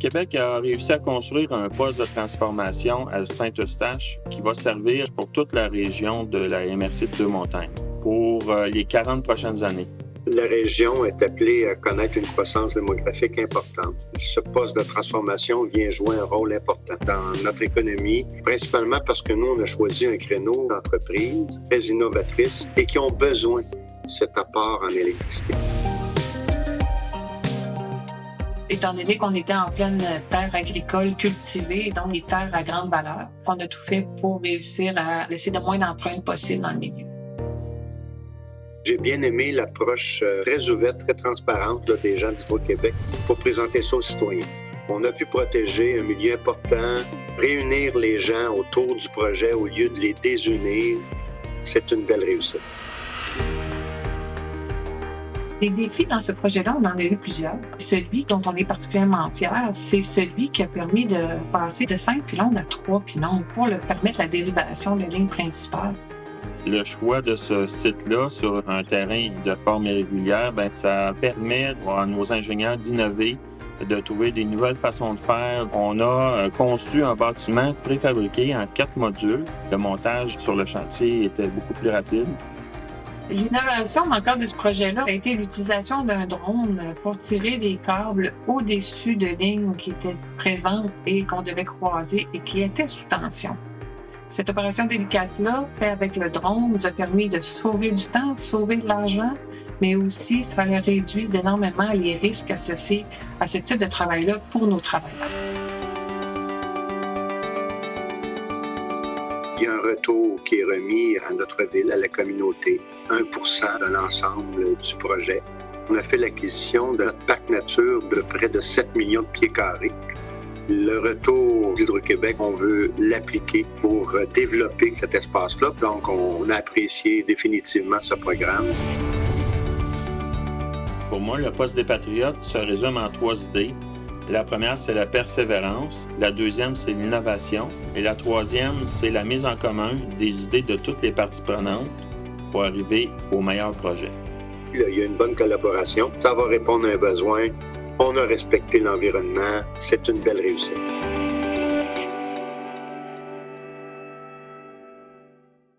Hydro-Québec a réussi à construire un poste de transformation à Saint-Eustache qui va servir pour toute la région de la MRC de Deux-Montagnes pour les 40 prochaines années. La région est appelée à connaître une croissance démographique importante. Ce poste de transformation vient jouer un rôle important dans notre économie, principalement parce que nous, on a choisi un créneau d'entreprises très innovatrices et qui ont besoin de cet apport en électricité. Étant donné qu'on était en pleine terre agricole cultivée, donc des terres à grande valeur, on a tout fait pour réussir à laisser le moins d'empreintes possible dans le milieu. J'ai bien aimé l'approche très ouverte, très transparente des gens d'Hydro-Québec pour présenter ça aux citoyens. On a pu protéger un milieu important, réunir les gens autour du projet au lieu de les désunir. C'est une belle réussite. Les défis dans ce projet-là, on en a eu plusieurs. Celui dont on est particulièrement fier, c'est celui qui a permis de passer de 5 pylônes à 3 pylônes pour permettre la dérivation de la ligne principale. Le choix de ce site-là sur un terrain de forme irrégulière, ça permet à nos ingénieurs d'innover, de trouver des nouvelles façons de faire. On a conçu un bâtiment préfabriqué en 4 modules. Le montage sur le chantier était beaucoup plus rapide. L'innovation dans le cadre de ce projet-là a été l'utilisation d'un drone pour tirer des câbles au-dessus de lignes qui étaient présentes et qu'on devait croiser et qui étaient sous tension. Cette opération délicate-là, faite avec le drone, nous a permis de sauver du temps, sauver de l'argent, mais aussi ça a réduit énormément les risques associés à ce type de travail-là pour nos travailleurs. Il y a un retour qui est remis à notre ville, à la communauté, 1% de l'ensemble du projet. On a fait l'acquisition de notre parc nature de près de 7 millions de pieds carrés. Le retour d'Hydro-Québec, on veut l'appliquer pour développer cet espace-là. Donc, on a apprécié définitivement ce programme. Pour moi, le poste des Patriotes se résume en 3 idées. La première, c'est la persévérance. La deuxième, c'est l'innovation. Et la troisième, c'est la mise en commun des idées de toutes les parties prenantes pour arriver au meilleur projet. Il y a une bonne collaboration. Ça va répondre à un besoin. On a respecté l'environnement. C'est une belle réussite.